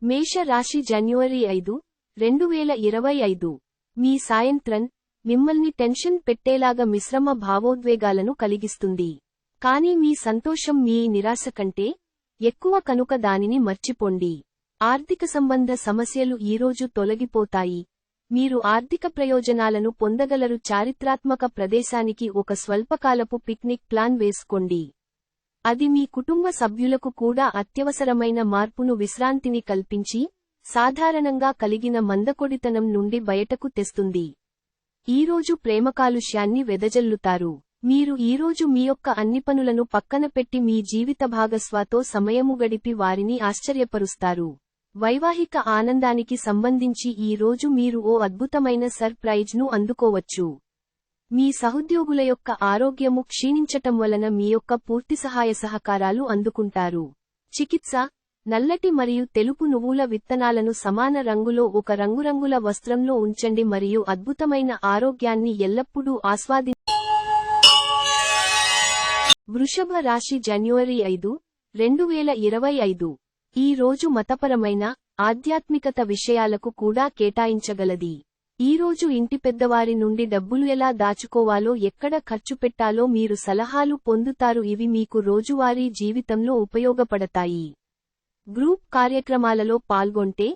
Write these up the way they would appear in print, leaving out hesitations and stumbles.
మేష రాశి జనవరి 5, 2025 మీ సాయంత్రం మిమ్మల్ని టెన్షన్ పెట్టేలాగా మిశ్రమ భావోద్వేగాలను కలిగిస్తుంది. కానీ మీ సంతోషం మీ నిరాశ కంటే ఎక్కువ కనుక దానిని మర్చిపోండి. ఆర్థిక సంబంధ సమస్యలు ఈరోజు తొలగిపోతాయి. మీరు ఆర్థిక ప్రయోజనాలను పొందగలరు. చారిత్రాత్మక ప్రదేశానికి ఒక స్వల్పకాలపు పిక్నిక్ ప్లాన్ వేసుకోండి. అది మీ కుటుంబ సభ్యులకు కూడా అత్యవసరమైన మార్పును విశ్రాంతిని కల్పించి, సాధారణంగా కలిగిన మందకొడితనం నుండి బయటకు తెస్తుంది. ఈరోజు ప్రేమ కాలుష్యాన్ని వెదజల్లుతారు. మీరు ఈరోజు మీ యొక్క అన్ని పనులను పక్కన పెట్టి మీ జీవిత భాగస్వాతో సమయము గడిపి వారిని ఆశ్చర్యపరుస్తారు. వైవాహిక ఆనందానికి సంబంధించి ఈ రోజు మీరు ఓ అద్భుతమైన సర్ప్రైజ్ను అందుకోవచ్చు. మీ సహోద్యోగుల యొక్క ఆరోగ్యము క్షీణించటం వలన మీ యొక్క పూర్తి సహాయ సహకారాలు అందుకుంటారు. చికిత్స: నల్లటి మరియు తెలుపు నువ్వుల విత్తనాలను సమాన రంగులో ఒక రంగురంగుల వస్త్రంలో ఉంచండి మరియు అద్భుతమైన ఆరోగ్యాన్ని ఎల్లప్పుడూ ఆస్వాదించండి. వృషభ రాశి జనవరి 5, 2025 ఈ రోజు మతపరమైన, ఆధ్యాత్మికత విషయాలకు కూడా కేటాయించగలది. ఈరోజు ఇంటి పెద్దవారి నుండి డబ్బులు ఎలా దాచుకోవాలో, ఎక్కడ ఖర్చు పెట్టాలో మీరు సలహాలు పొందుతారు. ఇవి మీకు రోజువారీ జీవితంలో ఉపయోగపడతాయి. గ్రూప్ కార్యక్రమాలలో పాల్గొంటే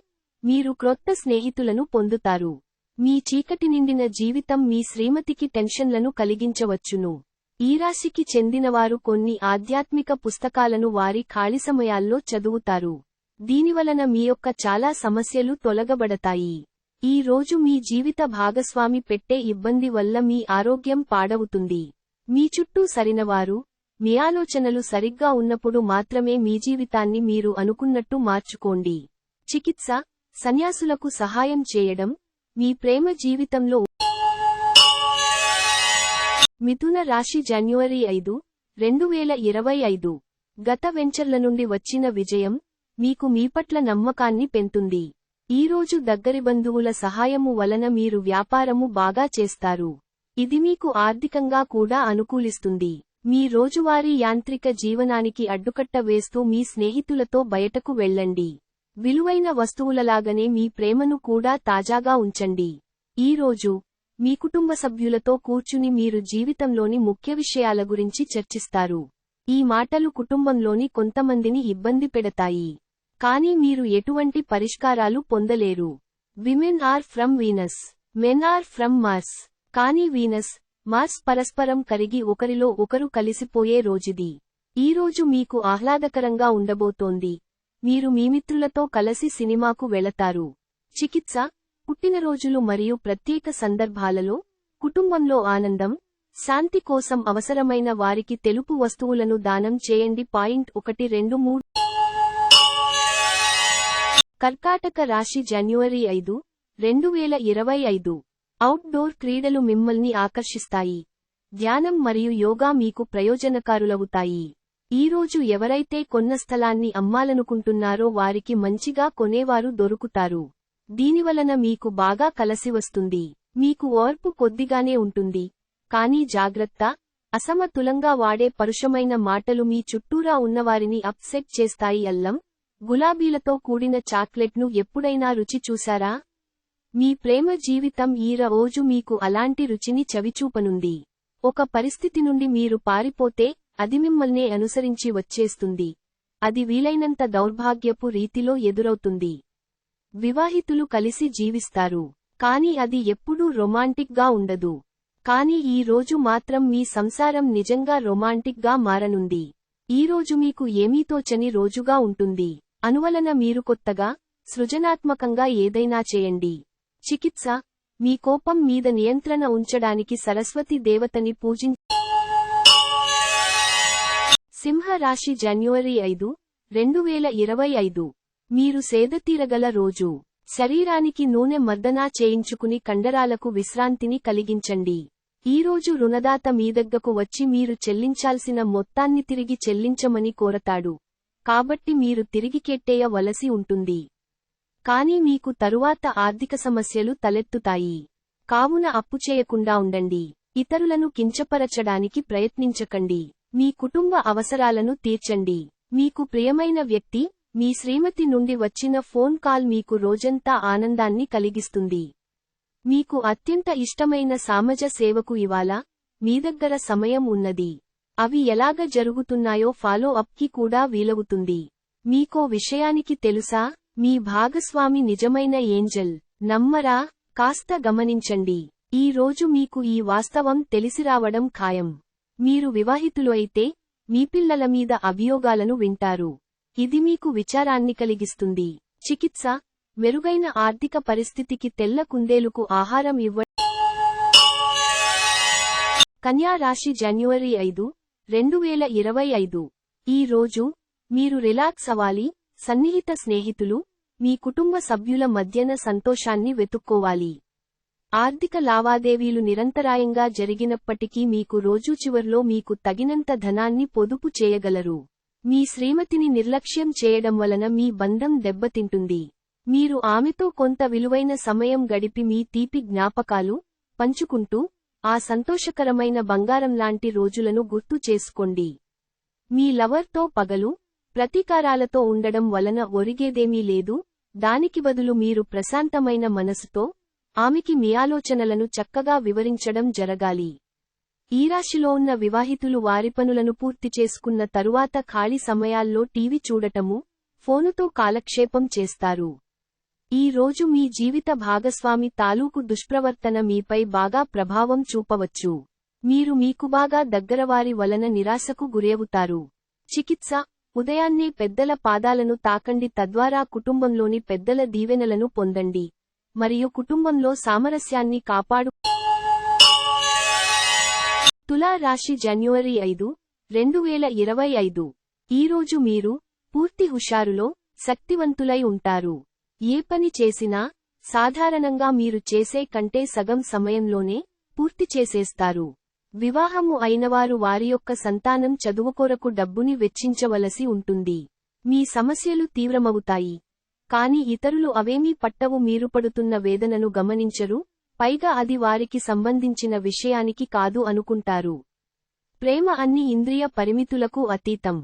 మీరు క్రొత్త స్నేహితులను పొందుతారు. మీ చీకటి నిండిన జీవితం మీ శ్రీమతికి టెన్షన్లను కలిగించవచ్చును. ఈ రాశికి చెందినవారు కొన్ని ఆధ్యాత్మిక పుస్తకాలను వారి ఖాళీ సమయాల్లో చదువుతారు. దీనివలన మీ యొక్క చాలా సమస్యలు తొలగబడతాయి. ఈ రోజు మీ జీవిత భాగస్వామి పెట్టే ఇబ్బంది వల్ల మీ ఆరోగ్యం పాడవుతుంది. మీ చుట్టూ సరినవారు, మీ ఆలోచనలు సరిగ్గా ఉన్నప్పుడు మాత్రమే మీ జీవితాన్ని మీరు అనుకున్నట్టు మార్చుకోండి. చికిత్స: సన్యాసులకు సహాయం చేయడం మీ ప్రేమ జీవితంలో. మిథున రాశి జనవరి 5, 2025 గత వెంచర్ల నుండి వచ్చిన విజయం మీకు మీపట్ల నమ్మకాన్ని పెంచుతుంది. ఈరోజు దగ్గరి బంధువుల సహాయము వలన మీరు వ్యాపారము బాగా చేస్తారు. ఇది మీకు ఆర్థికంగా కూడా అనుకూలిస్తుంది. మీ రోజువారీ యాంత్రిక జీవనానికి అడ్డుకట్ట వేస్తూ మీ స్నేహితులతో బయటకు వెళ్ళండి. విలువైన వస్తువులలాగనే మీ ప్రేమను కూడా తాజాగా ఉంచండి. ఈరోజు మీ కుటుంబ సభ్యులతో కూర్చుని మీరు జీవితంలోని ముఖ్య విషయాల గురించి చర్చిస్తారు. ఈ మాటలు కుటుంబంలోని కొంతమందిని ఇబ్బంది పెడతాయి. కానీ మీరు ఎటువంటి పరిష్కారాలు పొందలేరు. Women are from Venus, men are from Mars. కానీ వీనస్, మార్స్ పరస్పరం కరిగి ఒకరిలో ఒకరు కలిసిపోయే రోజుది. ఈరోజు మీకు ఆహ్లాదకరంగా ఉండబోతోంది. మీరు మీ మిత్రులతో కలిసి సినిమాకు వెళతారు. చికిత్స: పుట్టినరోజులు మరియు ప్రత్యేక సందర్భాలలో కుటుంబంలో ఆనందం, శాంతి కోసం అవసరమైన వారికి తెలుపు వస్తువులను దానం చేయండి. 1-2-3 కర్కాటక రాశి జనవరి 5, 2025 అవుట్డోర్ క్రీడలు మిమ్మల్ని ఆకర్షిస్తాయి. ధ్యానం మరియు యోగా మీకు ప్రయోజనకారులవుతాయి. ఈరోజు ఎవరైతే కొన్న స్థలాన్ని అమ్మాలనుకుంటున్నారో వారికి మంచిగా కొనేవారు దొరుకుతారు. దీనివలన మీకు బాగా కలిసివస్తుంది. మీకు ఓర్పు కొద్దిగానే ఉంటుంది. కానీ జాగ్రత్త, అసమతులంగా వాడే పరుషమైన మాటలు మీ చుట్టూరా ఉన్నవారిని అప్సెట్ చేస్తాయి. అల్లం, గులాబీలతో కూడిన చాక్లెట్ను ఎప్పుడైనా రుచి చూశారా? మీ ప్రేమ జీవితం ఈ రోజు మీకు అలాంటి రుచిని చవిచూపనుంది. ఒక పరిస్థితి నుండి మీరు పారిపోతే అది మిమ్మల్నే అనుసరించి వచ్చేస్తుంది. అది వీలైనంత దౌర్భాగ్యపు రీతిలో ఎదురవుతుంది. వివాహితులు కలిసి జీవిస్తారు. కానీ అది ఎప్పుడూ రొమాంటిక్గా ఉండదు. కానీ ఈ రోజు మాత్రం మీ సంసారం నిజంగా రొమాంటిక్గా మారనుంది. ఈరోజు మీకు ఏమీ తోచని రోజుగా ఉంటుంది. అనువలన మీరు కొత్తగా, సృజనాత్మకంగా ఏదైనా చేయండి. చికిత్స: మీ కోపం మీద నియంత్రణ ఉంచడానికి సరస్వతి దేవతని పూజించండి. సింహ రాశి జనవరి 5, 2025 మీరు సేదతీరగల రోజు. శరీరానికి నూనె మర్దన చేయించుకుని కండరాలకు విశ్రాంతిని కలిగించండి. ఈరోజు రుణదాత మీదగ్గకు వచ్చి మీరు చెల్లించాల్సిన మొత్తాన్ని తిరిగి చెల్లించమని కోరతాడు. కాబట్టి మీరు తిరిగి కెట్టేయవలసి ఉంటుంది. కానీ మీకు తరువాత ఆర్థిక సమస్యలు తలెత్తుతాయి. కావున అప్పు చేయకుండా ఉండండి. ఇతరులను కించపరచడానికి ప్రయత్నించకండి. మీ కుటుంబ అవసరాలను తీర్చండి. మీకు ప్రియమైన వ్యక్తి మీ శ్రీమతి నుండి వచ్చిన ఫోన్ కాల్ మీకు రోజంతా ఆనందాన్ని కలిగిస్తుంది. మీకు అత్యంత ఇష్టమైన సామాజ సేవకు ఇవాళ మీ దగ్గర సమయం ఉన్నది. అవి ఎలాగ జరుగుతున్నాయో ఫాలో అప్కి కూడా వీలవుతుంది. మీకో విషయానికి తెలుసా, మీ భాగస్వామి నిజమైన ఏంజెల్. నమ్మరా? కాస్త గమనించండి. ఈ రోజు మీకు ఈ వాస్తవం తెలిసిరావడం ఖాయం. మీరు వివాహితులు అయితే మీ పిల్లల మీద అభియోగాలను వింటారు. ఇది మీకు విచారాన్ని కలిగిస్తుంది. చికిత్స, మెరుగైన ఆర్థిక పరిస్థితికి తెల్ల కుందేలుకు ఆహారం ఇవ్వండి. కన్యా రాశి జనవరి 5, 2025. ఈ రోజు మీరు రిలాక్స్ అవ్వాలి. సన్నిహిత స్నేహితులు, మీ కుటుంబ సభ్యుల మధ్యన సంతోషాన్ని వెతుక్కోవాలి. ఆర్థిక లావాదేవీలు నిరంతరాయంగా జరిగినప్పటికీ మీకు రోజు చివర్లో మీకు తగినంత ధనాన్ని పొదుపు చేయగలరు. మీ శ్రీమతిని నిర్లక్ష్యం చేయడం వలన మీ బంధం దెబ్బతింటుంది. మీరు ఆమెతో కొంత విలువైన సమయం గడిపి మీ తీపి జ్ఞాపకాలు పంచుకుంటూ ఆ సంతోషకరమైన బంగారంలాంటి రోజులను గుర్తు చేసుకోండి. మీ లవర్తో పగలు ప్రతీకారాలతో ఉండడం వలన ఒరిగేదేమీ లేదు. దానికి బదులు మీరు ప్రశాంతమైన మనసుతో ఆమెకి మీ ఆలోచనలను చక్కగా వివరించడం జరగాలి. ఈ రాశిలో ఉన్న వివాహితులు వారి పనులను పూర్తి చేసుకున్న తరువాత ఖాళీ సమయాల్లో టీవీ చూడటము, ఫోనుతో కాలక్షేపం చేస్తారు. ఈ రోజు మీ జీవిత భాగస్వామి తాలూకు దుష్ప్రవర్తన మీపై బాగా ప్రభావం చూపవచ్చు. మీరు మీకు బాగా దగ్గరవారి వలన నిరాశకు గురవుతారు. చికిత్స, ఉదయాన్నే పెద్దల పాదాలను తాకండి, తద్వారా కుటుంబంలోని పెద్దల దీవెనలను పొందండి మరియు కుటుంబంలో సామరస్యాన్ని కాపాడు. తులా రాశి జనవరి 5, 2025. ఈరోజు మీరు పూర్తి హుషారులో శక్తివంతులై ఉంటారు. ఏ పని చేసినా సాధారణంగా మీరు చేసే కంటే సగం సమయంలోనే పూర్తి చేసేస్తారు. వివాహము అయినవారు వారి యొక్క సంతానం చదువు కొరకు డబ్బుని వెచ్చించవలసి ఉంటుంది. మీ సమస్యలు తీవ్రమవుతాయి, కాని ఇతరులు అవేమీ పట్టవు. మీరు పడుతున్న వేదనను గమనించరు, పైగా అది వారికి సంబంధించిన విషయానికి కాదు అనుకుంటారు. ప్రేమ అన్ని ఇంద్రియ పరిమితులకు అతీతం.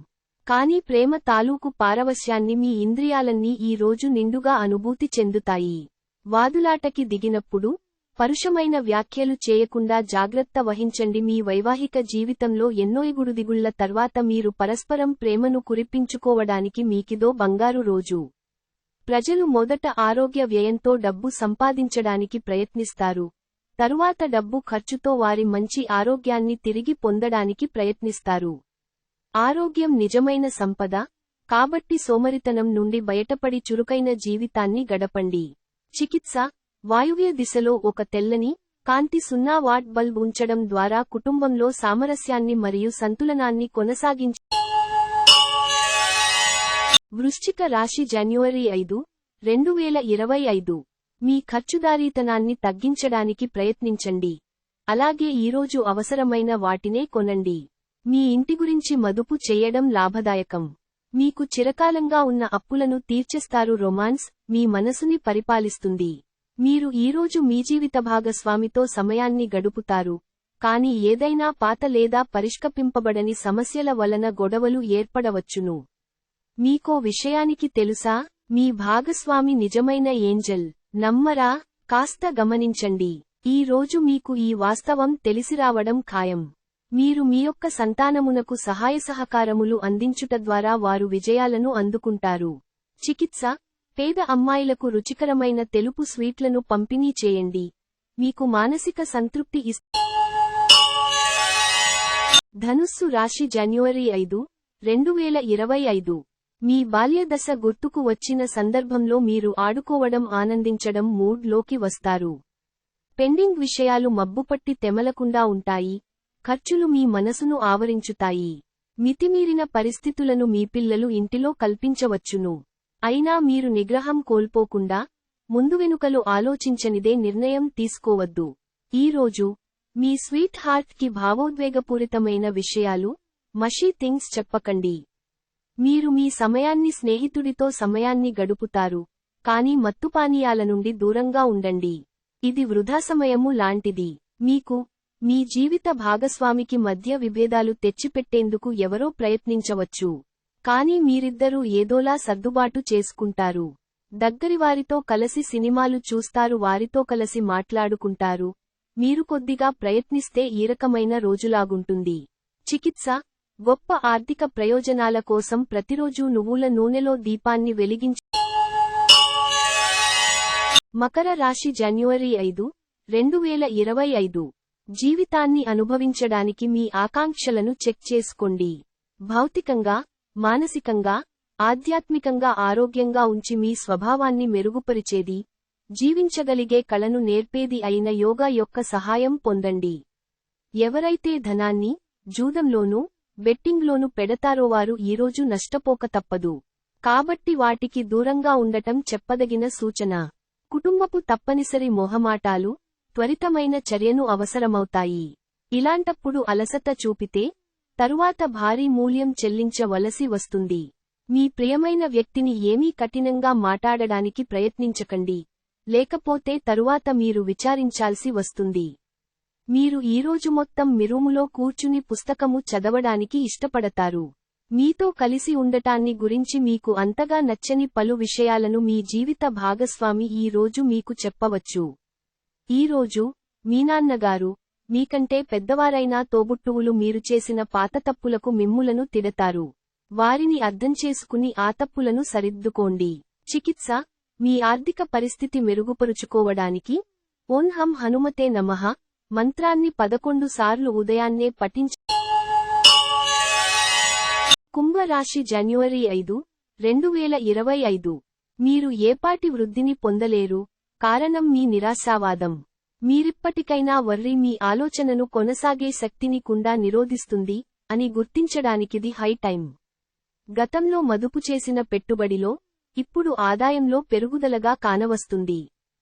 కాని ప్రేమ తాలూకు పారవశ్యాన్ని మీ ఇంద్రియాలన్నీ ఈ రోజు నిండుగా అనుభూతి చెందుతాయి. వాదులాటకి దిగినప్పుడు పరుషమైన వ్యాఖ్యలు చేయకుండా జాగ్రత్త వహించండి. మీ వైవాహిక జీవితంలో ఎన్నో ఎగుడుదిగుళ్ల తర్వాత మీరు పరస్పరం ప్రేమను కురిపించుకోవడానికి మీకిదో బంగారు రోజు. ప్రజలు మొదట ఆరోగ్య వ్యయంతో డబ్బు సంపాదించడానికి ప్రయత్నిస్తారు. తరువాత డబ్బు ఖర్చుతో వారి మంచి ఆరోగ్యాన్ని తిరిగి పొందడానికి ప్రయత్నిస్తారు. ఆరోగ్యం నిజమైన సంపద, కాబట్టి సోమరితనం నుండి బయటపడి చురుకైన జీవితాన్ని గడపండి. చికిత్స, వాయువ్య దిశలో ఒక తెల్లని, కాంతి 0 వాట్ బల్బ్ ఉంచడం ద్వారా కుటుంబంలో సామరస్యాన్ని మరియు సంతులనాన్ని కొనసాగించ. వృశ్చిక రాశి జనవరి 5, 2025. మీ ఖర్చుదారీతనాన్ని తగ్గించడానికి ప్రయత్నించండి. అలాగే ఈరోజు అవసరమైన వాటినే కొనండి. మీ ఇంటి గురించి మదుపు చేయడం లాభదాయకం. మీకు చిరకాలంగా ఉన్న అప్పులను తీర్చేస్తారు. రొమాన్స్ మీ మనసుని పరిపాలిస్తుంది. మీరు ఈరోజు మీ జీవిత భాగస్వామితో సమయాన్ని గడుపుతారు, కాని ఏదైనా పాత లేదా పరిష్కరింపబడని సమస్యల వలన గొడవలు ఏర్పడవచ్చును. మీకో విషయానికి తెలుసా, మీ భాగస్వామి నిజమైన ఏంజెల్. నమ్మరా? కాస్త గమనించండి. ఈ రోజు మీకు ఈ వాస్తవం తెలిసిరావడం ఖాయం. మీరు మీ యొక్క సంతానమునకు సహాయ సహకారములు అందించుట ద్వారా వారు విజయాలను అందుకుంటారు. చికిత్స, పేద అమ్మాయిలకు రుచికరమైన తెలుపు స్వీట్లను పంపిణీ చేయండి. మీకు మానసిక సంతృప్తి ధనుస్సు రాశి జనవరి 5, 2025. మీ బాల్యదశ గుర్తుకు వచ్చిన సందర్భంలో మీరు ఆడుకోవడం ఆనందించడం మూడ్ లోకి వస్తారు. పెండింగ్ విషయాలు మబ్బుపట్టి తెమలకుండా ఉంటాయి. ఖర్చులు మీ మనసును ఆవరించుతాయి. మితిమీరిన పరిస్థితులను మీ పిల్లలు ఇంటిలో కల్పించవచ్చును. అయినా మీరు నిగ్రహం కోల్పోకుండా ముందువెనుకలు ఆలోచించనిదే నిర్ణయం తీసుకోవద్దు. ఈరోజు మీ స్వీట్ హార్ట్ కి భావోద్వేగపూరితమైన విషయాలు, మషీ థింగ్స్ చెప్పకండి. మీరు మీ సమయాన్ని స్నేహితుడితో సమయాన్ని గడుపుతారు, కానీ మత్తుపానీయాల నుండి దూరంగా ఉండండి. ఇది వృధా సమయము లాంటిది. మీకు మీ జీవిత భాగస్వామికి మధ్య విభేదాలు తెచ్చిపెట్టేందుకు ఎవరో ప్రయత్నించవచ్చు. కానీ మీరిద్దరూ ఏదోలా సర్దుబాటు చేసుకుంటారు. దగ్గరివారితో కలిసి సినిమాలు చూస్తారు, వారితో కలిసి మాట్లాడుకుంటారు. మీరు కొద్దిగా ప్రయత్నిస్తే ఈ రకమైన రోజులాగుంటుంది. చికిత్స: గొప్ప ఆర్థిక ప్రయోజనాల కోసం ప్రతిరోజూ నువ్వుల నూనెలో దీపాన్ని వెలిగించి. మకర రాశి జనవరి 5, 2025. జీవితాన్ని అనుభవించడానికి మీ ఆకాంక్షలను చెక్ చేసుకోండి. భౌతికంగా, మానసికంగా, ఆధ్యాత్మికంగా ఆరోగ్యంగా ఉంచి మీ స్వభావాన్ని మెరుగుపరిచేది, జీవించగలిగే కళను నేర్పేది అయిన యోగా యొక్క సహాయం పొందండి. ఎవరైతే ధనాన్ని జూదంలోనూ, బెట్టింగ్లోనూ పెడతారో వారు ఈరోజు నష్టపోక తప్పదు. కాబట్టి వాటికి దూరంగా ఉండటం చెప్పదగిన సూచన. కుటుంబపు తప్పనిసరి మొహమాటాలు, త్వరితమైన చర్యను అవసరమవుతాయి. ఇలాంటప్పుడు అలసట చూపితే తరువాత భారీ మూల్యం చెల్లించవలసి వస్తుంది. మీ ప్రియమైన వ్యక్తిని ఏమీ కఠినంగా మాట్లాడడానికి ప్రయత్నించకండి, లేకపోతే తరువాత మీరు విచారించాల్సి వస్తుంది. మీరు ఈరోజు మొత్తం మీ రూములో కూర్చుని పుస్తకము చదవడానికి ఇష్టపడతారు. మీతో కలిసి ఉండటాన్ని గురించి మీకు అంతగా నచ్చని పలు విషయాలను మీ జీవిత భాగస్వామి ఈ రోజు మీకు చెప్పవచ్చు. ఈరోజు మీ నాన్నగారు, మీకంటే పెద్దవారైన తోబుట్టువులు మీరు చేసిన పాత తప్పులకు మిమ్ములను తిడతారు. వారిని అర్థం చేసుకుని ఆ తప్పులను సరిద్దుకోండి. చికిత్స: మీ ఆర్థిక పరిస్థితి మెరుగుపరుచుకోవడానికి ఓం హం హనుమతే నమః మంత్రాన్ని 11 సార్లు ఉదయాన్నే పఠించ. కుంభరాశి జనవరి 5, 2025. మీరు ఏపాటి వృద్ధిని పొందలేరు, కారణం మీ నిరాశావాదం. మీరిప్పటికైనా వర్రి మీ ఆలోచనను కొనసాగే శక్తిని కుండా నిరోధిస్తుంది అని గుర్తించడానికిది హై టైం. గతంలో మదుపు చేసిన పెట్టుబడిలో ఇప్పుడు ఆదాయంలో పెరుగుదలగా కానవస్తుంది.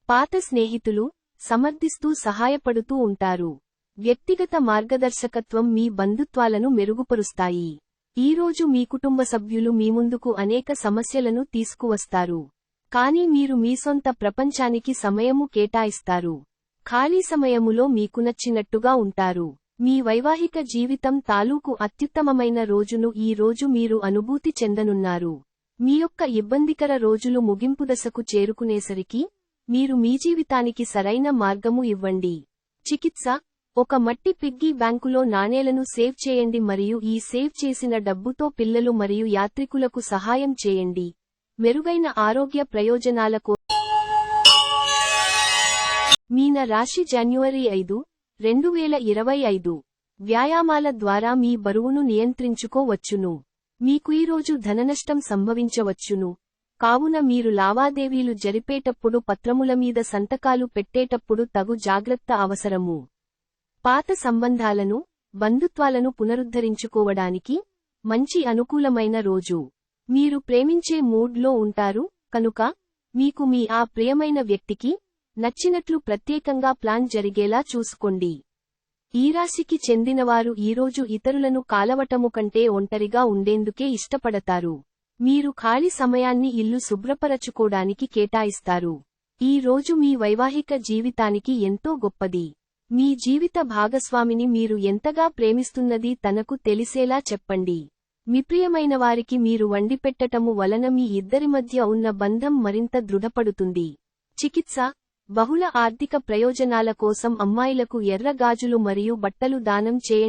పాత స్నేహితులు సమర్థిస్తూ సహాయపడుతూ ఉంటారు. వ్యక్తిగత మార్గదర్శకత్వం మీ బంధుత్వాలను మెరుగుపరుస్తాయి. ఈరోజు మీ కుటుంబ సభ్యులు మీ ముందుకు అనేక సమస్యలను తీసుకువస్తారు. కానీ మీరు మీ సొంత ప్రపంచానికి సమయము కేటాయిస్తారు. ఖాళీ సమయములో మీకు నచ్చినట్టుగా ఉంటారు. మీ వైవాహిక జీవితం తాలూకు అత్యుత్తమమైన రోజును ఈ రోజు మీరు అనుభూతి చెందనున్నారు. మీ యొక్క ఇబ్బందికర రోజులు ముగింపు దశకు చేరుకునేసరికి మీరు మీ జీవితానికి సరైన మార్గము ఇవ్వండి. చికిత్స: ఒక మట్టి పిగ్గీ బ్యాంకులో నాణేలను సేవ్ చేయండి మరియు ఈ సేవ్ చేసిన డబ్బుతో పిల్లలు మరియు యాత్రికులకు సహాయం చేయండి. మెరుగైన ఆరోగ్య ప్రయోజనాల కోసం. మీన రాశి జనవరి 5, 2025. వ్యాయామాల ద్వారా మీ బరువును నియంత్రించుకోవచ్చును. మీకు ఈరోజు ధననష్టం సంభవించవచ్చును, కావున మీరు లావాదేవీలు జరిపేటప్పుడు పత్రముల మీద సంతకాలు పెట్టేటప్పుడు తగు జాగ్రత్త అవసరము. పాత సంబంధాలను, బంధుత్వాలను పునరుద్ధరించుకోవడానికి మంచి అనుకూలమైన రోజు. మీరు ప్రేమించే మూడ్లో ఉంటారు కనుక మీకు మీ ఆ ప్రియమైన వ్యక్తికి నచ్చినట్లు ప్రత్యేకంగా ప్లాన్ జరిగేలా చూసుకోండి. ఈ రాశికి చెందినవారు ఈరోజు ఇతరులను కాలవటము కంటే ఒంటరిగా ఉండేందుకే ఇష్టపడతారు. మీరు ఖాళీ సమయాన్ని ఇల్లు శుభ్రపరచుకోడానికి కేటాయిస్తారు. ఈ రోజు మీ వైవాహిక జీవితానికి ఎంతో గొప్పది. మీ జీవిత భాగస్వామిని మీరు ఎంతగా ప్రేమిస్తున్నది తనకు తెలిసేలా చెప్పండి. మీ ప్రియమైన వారికి మీరు వండిపెట్టటము వలన మీ ఇద్దరి మధ్య ఉన్న బంధం మరింత దృఢపడుతుంది. చికిత్స: బహుళ ఆర్థిక ప్రయోజనాల కోసం అమ్మాయిలకు ఎర్ర గాజులు మరియు బట్టలు దానం చేయండి.